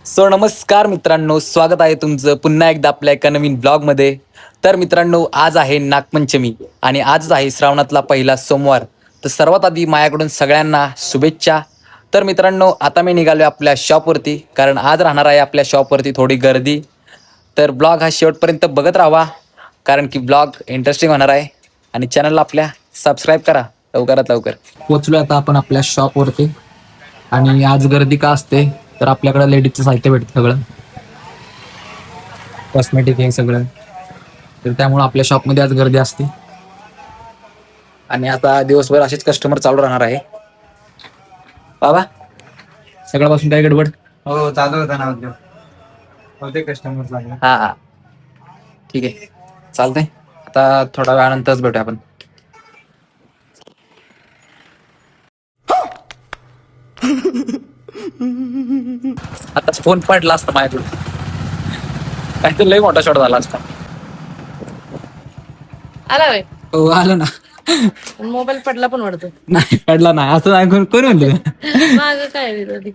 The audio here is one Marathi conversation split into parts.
सो नमस्कार मित्रांनो, स्वागत आहे तुमचं पुन्हा एकदा आपल्या एका नवीन ब्लॉगमध्ये. तर मित्रांनो, आज आहे नागपंचमी आणि आजच आहे श्रावणातला पहिला सोमवार. तर सर्वात आधी माझ्याकडून सगळ्यांना शुभेच्छा. तर मित्रांनो, आता मी निघालो आपल्या शॉपवरती, कारण आज राहणार आहे आपल्या शॉपवरती थोडी गर्दी. तर ब्लॉग हा शेवटपर्यंत बघत राहा, कारण की ब्लॉग इंटरेस्टिंग होणार आहे. आणि चॅनलला आपल्या सबस्क्राईब करा लवकरात लवकर. पोचलो आता आपण आपल्या शॉपवरती. आणि आज गर्दी का असते तर आपल्याकडे लेडीजचं साहित्य भेटतं सगळं, कॉस्मेटिक हे सगळं. तर त्यामुळे आपल्या शॉपमध्ये आज गर्दी असते. आणि आता दिवसभर असेच कस्टमर चालू राहणार आहे. बाबा, सगळ्यापासून काय गडबड? हो, चालू होता ना उद्योग. होते कस्टमर लागले. हा हा, ठीक आहे, चालतंय. आता थोड्या वेळानंतरच भेटू आपण. आता फोन पडला असता माझ्याकडून, काहीतरी लय मोठा शॉट झाला असता. आला होय. हो, आलं ना. मोबाईल पडला पण वाटतो. नाही पडला नाही, असं नाही कोण म्हणलं. माग काय विरोधी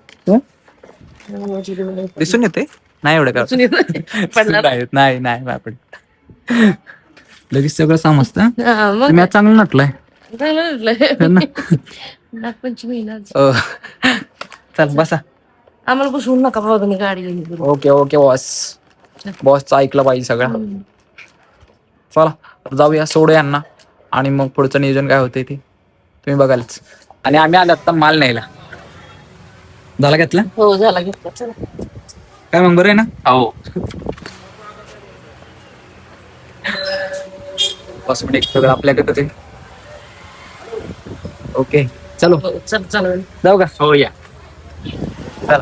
दिसून येते नाही एवढं का पडला नाही नाही नाही पडलं. लगेच सगळं समजतं. हा, मग मी आज चांगलं नटलंय. चांगलं नागपंचमी ना. चल बसा. आम्हाला बसवून नका बाबा, तुम्ही गाडी घेऊन. ओके ओके बॉस, बॉसचं ऐकलं पाहिजे सगळं. चला जाऊया, सोडू यांना, आणि मग पुढचं नियोजन काय होते ते तुम्ही बघालच. आणि आम्ही आलो आता माल न्यायला. झाला घेतला? हो, झाला घेतला. चला काय मग, बरं आहे ना? हो, कॉस्मेटिक सगळं आपल्याकडे ते. ओके चलो, हो, चल चालेल. जाऊ का? हो या. चल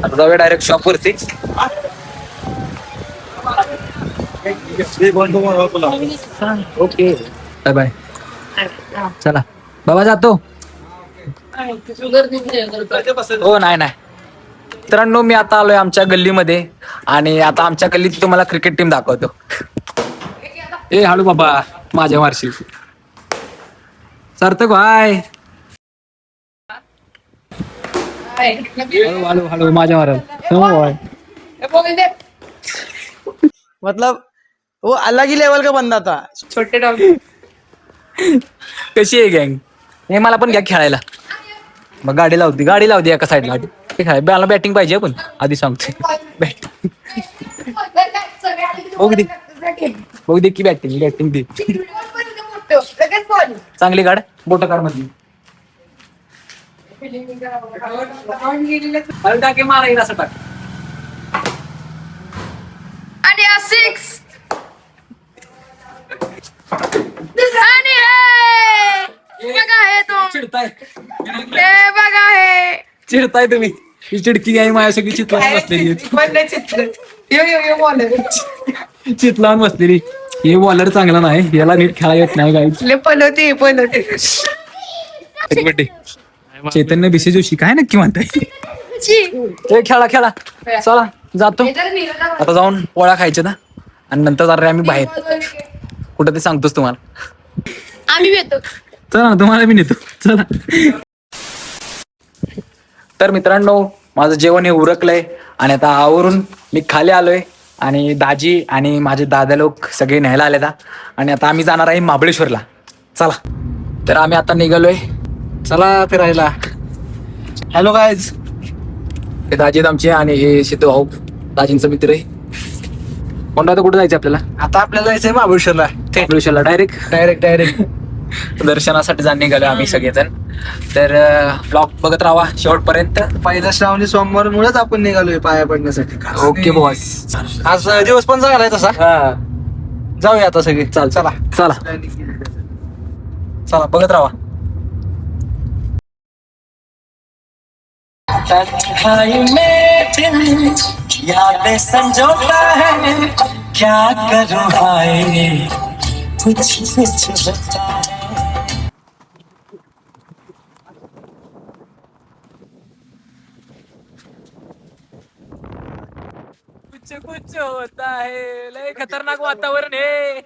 आता जाऊया डायरेक्ट शॉपवरती. Okay bye bye. चला बाबा, जातो. हो नाही नाही मित्रांनो, मी आता आलोय आमच्या गल्लीमध्ये. आणि आता आमच्या गल्लीत तुम्हाला क्रिकेट टीम दाखवतो. ए हळू बाबा, माझ्या मारशील. सार्थक भाई, हळू हळू हळू माझ्या माराल. मतलब वो अलग ही लेवल का बंदा था. छोटे डॉग. कशी आहे गँग? हे मला पण घ्या खेळायला. मग गाडी लावती एका साईडला. मला बॅटिंग पाहिजे पण आधी सांगते. बॅटिंग बघू दे की बॅटिंग दे. चांगली काढ, बोट काढ मधली. टाके मारा येईल असं टाक. आणि सिक्स. आणि हे बघा, हे तो चिडताय हे बघा, हे चिडताय तुम्ही. ही चिडकी आहे माझ्या, सगळी चितलावून बसलेली. चितलावून बसलेली. हे बॉलर चांगला नाही, याला नीट खेळा येत नाही काही. चैतन्य बिसे जोशी काय नक्की म्हणताय? खेळा चला जातो. आता जाऊन पोळ्या खायच्या ना, आणि नंतर जाणार आम्ही बाहेर कुठं ते सांगतोच तुम्हाला. आम्ही येतो. चला तुम्हाला मी नेतो, चला. तर मित्रांनो, माझं जेवण हे उरकलंय आणि आता आवरून मी खाली आलोय. आणि दाजी आणि माझे दादा लोक सगळे न्यायला आले. आणि आता आम्ही जाणार आहे महाबळेश्वरला. चला, तर आम्ही आता निघालोय. चला फिरायला. Hello guys. हे दाजी आहेत आमचे, आणि हे सिद्धू भाऊ दाजींचा मित्र आहे. कोणता कुठे जायचं आपल्याला? आता आपल्याला जायचंय महाबळेश्वरला. महाबळेश्वरला डायरेक्ट दर्शनासाठी जाऊन निघालो आम्ही सगळेजण. तर ब्लॉग बघत राहा शेवटपर्यंत. पहिला श्रावणी सोमवार मुळेच आपण निघालोय पाया पडण्यासाठी. Okay boss. आज दिवस पण चांगला आहे तसा. जाऊया आता सगळे. चला बघत राहा. संजोता है क्या करूं भाई, कुछ होता है. कुछ होता है. लय खतरनाक वातावरण आहे.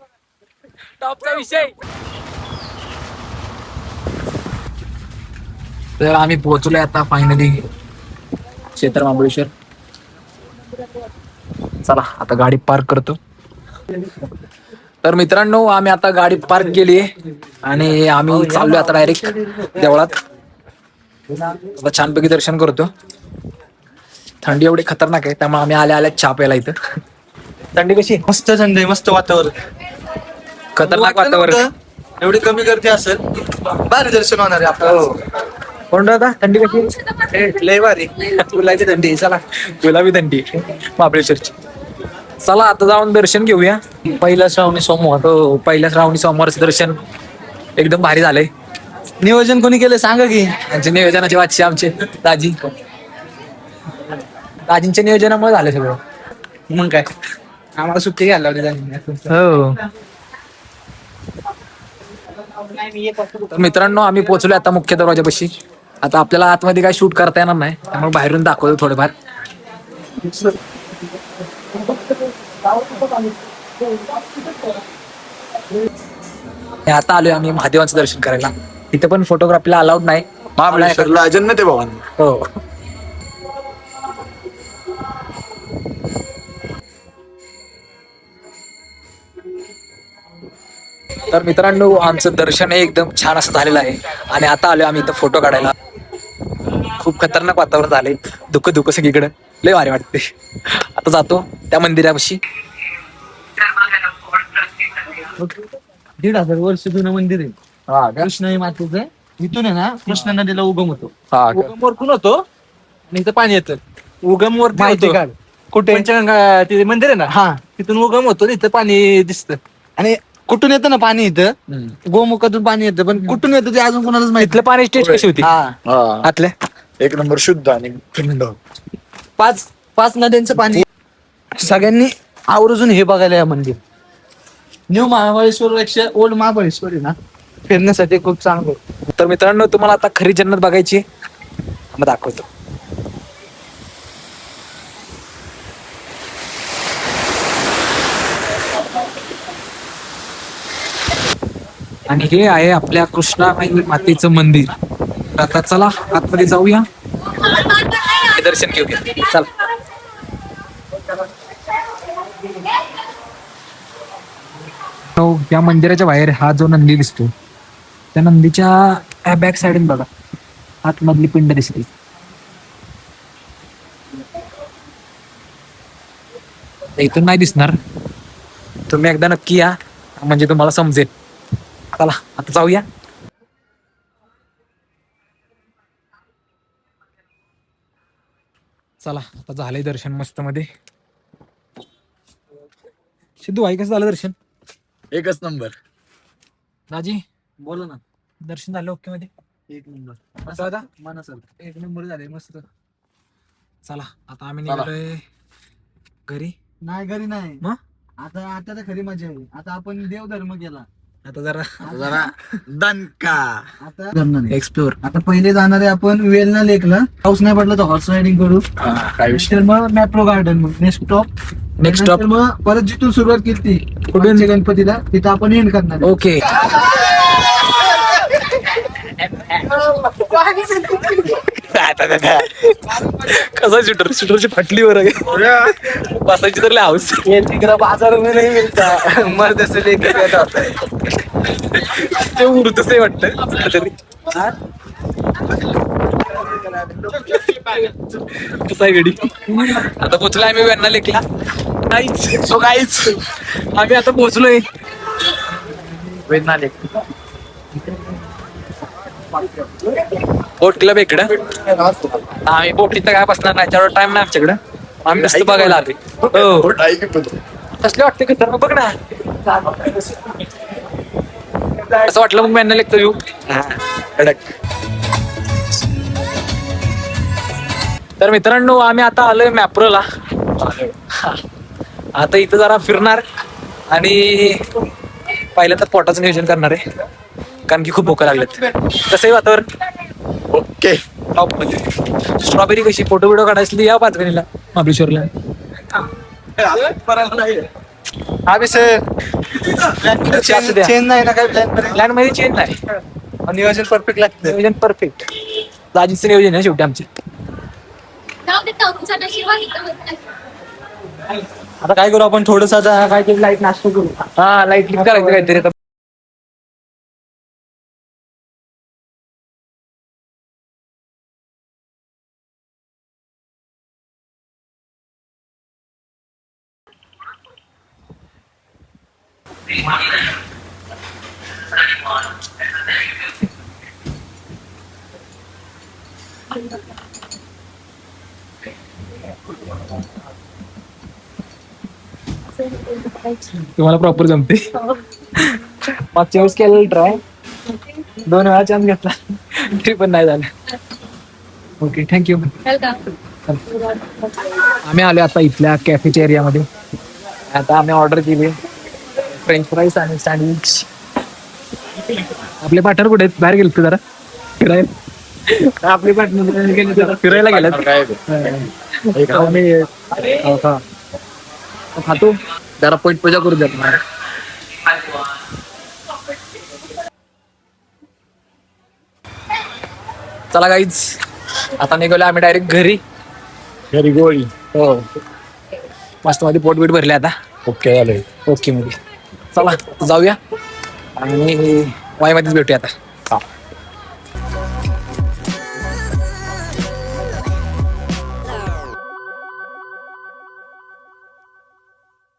टॉपचा विषय. तर आम्ही पोहोचलोय आता फायनली क्षेत्र महाबळेश्वर. चला आता गाडी पार्क करतो. तर मित्रांनो आम्ही आता गाडी पार्क केली आणि आम्ही चाललोय आता डायरेक्ट देवळात. आता छानपैकी दर्शन करतो. थंडी एवढी खतरनाक आहे त्यामुळे आम्ही आल्या चहा प्यायला इथं. थंडी कशी? मस्त थंड आहे, मस्त वातावरण. खतरनाक वातावरण. एवढी कमी गर्दी असेल, भारी दर्शन होणार आहे आपल्याला. कोण राहता? थंडी कशी? लय भारी. गुलाबी थंडी आहे. चला गुलाबी थंडी महाबळेश्वरची. चला आता जाऊन दर्शन घेऊया. पहिला श्रावणी सोमवार. हो पहिल्या श्रावणी सोमवारचं दर्शन एकदम भारी झालंय. नियोजन कोणी केलं सांगा की. त्यांचे नियोजनाचे वाचे आमचे दाजी. दाजींच्या नियोजनामुळे झालं सगळं. मग काय, आम्हाला सुट्टी घ्यायला लावली. हो तर मित्रांनो आम्ही पोहोचलो आता मुख्य दरवाजापाशी. आता आपल्याला आतमध्ये काय शूट करता येणार नाही त्यामुळे बाहेरून दाखवतो थोडंफार. आता आलोय आम्ही महादेवांचं दर्शन करायला. इथे पण फोटोग्राफीला अलाउड नाही. महाबळेश्वरला जन्नत आहे बाबा. हो तर मित्रांनो आमचं दर्शन हे एकदम छान असं झालेलं आहे आणि आता आलोय आम्ही इथं फोटो काढायला. खूप खतरनाक वातावरण झालंय. धुकं सगळीकडे लय भारी वाटते. आता जातो त्या मंदिरापाशी. 1,500 वर्ष जुनं मंदिर आहे. कृष्ण मातेचं. इथून आहे ना कृष्णा नदीला उगम होतो. उगम वरतून होतो आणि इथं पाणी येतं. उगम वरती होतो. कुठे? पंचगंगा तिथे मंदिर आहे ना, हा तिथून उगम होतो. इथं पाणी दिसतं. आणि कुठून येतं ना पाणी? इथं गोमुखातून पाणी येतं, पण कुठून येतं ते अजून कोणालाच माहिती. इथलं पाणी टेस्ट कशी होती? आतल्या एक नंबर शुद्ध आणि थंड. पाच नद्यांचं पाणी. सगळ्यांनी आवर्जून हे बघायला या मंदिर. न्यू महाबळेश्वर पेक्षा ओल्ड महाबळेश्वर आहे ना, फिरण्यासाठी खूप चांगलं. तर मित्रांनो तुम्हाला आता खरी जन्नत बघायची मग दाखवतो. आणि हे आहे आपल्या कृष्णाबाई मातेचं मंदिर. आता चला आतमध्ये जाऊया, दर्शन घेऊया. चला या मंदिराच्या बाहेर हा जो नंदी दिसतो त्या नंदीच्या बॅक साइडून बघा आतमधली पिंड दिसते. इथून नाही दिसणार, तुम्ही एकदा नक्की या म्हणजे तुम्हाला समजेल. चला आता जाऊया. चला आता झालंय दर्शन मस्त मध्ये. सिद्धू आई कसं झालं दर्शन? एकच नंबर. राजी बोला ना. दर्शन झालं ओके मध्ये? एक नंबर. कसं होता? सर एक नंबर झाले, मस्त. चला आता आम्ही निघालोय घरी. नाही घरी नाही. मग आता तर खरी मजा आहे. आता आपण देवधर्म केला. आता जरा दणका. आता एक्सप्लोर. आता पहिले जाणार आहे आपण वेलना लेकला. पाऊस नाही पडला तर हॉर्स रायडिंग करू. तर मग मॅप्रो गार्डन. मग नेक्स्ट स्टॉप. मग परत जिथून सुरुवात केली पुढे गणपतीला, तिथं आपण एंड करणार. ओके. कसा शूटरची फाटली वर बसायची तर हाऊस. बाजार नाही मिळता मर्द ते उरतच वाटत तरी. कसा आहे गडी? आता पोचलोय आम्ही वेण्णा लेकला. नाहीच सो काहीच आम्ही आता पोहोचलोय वेण्णा लेक. बोट क्लब इकडं. आम्ही बोटीत काय बसणार नाही, त्यावर टाइम नाही आमच्याकडं. आम्ही नुसतं बघायला आलोय. हो कसले वाटते का? तर बघ ना असं वाटलं मग वेण्णा लेकचा व्ह्यू. तर मित्रांनो आम्ही आता आलोय मॅप्रोला. आता इथं जरा फिरणार आणि पहिलं तर पोटाचं नियोजन करणार आहे कारण की खूप भूक लागलेत. कसं आहे वातावरण? ओके. टॉप मध्ये. स्ट्रॉबेरी कशी फोटो बिटो काढायची या पाचगणीला महाबळेश्वरला. आम्ही सर चेंज नाही ना काही प्लॅन मध्ये चेंज नाही. नियोजन परफेक्ट लागतं. नियोजन परफेक्ट. दाजींचं नियोजन आहे शेवटी आमचे. आता काय करू आपण थोडस आता काहीतरी लाईट नाश्ता करू. हा लाईट करायचं काहीतरी आता. तुम्हाला प्रॉपर जमते. मागच्या वेळेस केलेलं ट्राय 2 वेळा चान्स घेतला तरी पण नाही झालं. Okay thank you. आम्ही आलो आता इथल्या कॅफेच्या एरियामध्ये. आता आम्ही ऑर्डर केली फ्रेंच फ्राईज आणि सँडविच. आपले पार्टनर कुठे आहेत? बाहेर गेले जरा फिरायला. आपले पार्टनर गेले जरा फिरायला गेल्यात. आम्ही खातो जरा पोट पूजा करू द्या. चला गाईज आता निघालो आम्ही डायरेक्ट घरी. घरी गोळी. हो मस्त मध्ये पोट बीट भरले आता. ओके झालंय. ओके मध्ये चला जाऊया आणि वाईमध्येच भेटूया आता.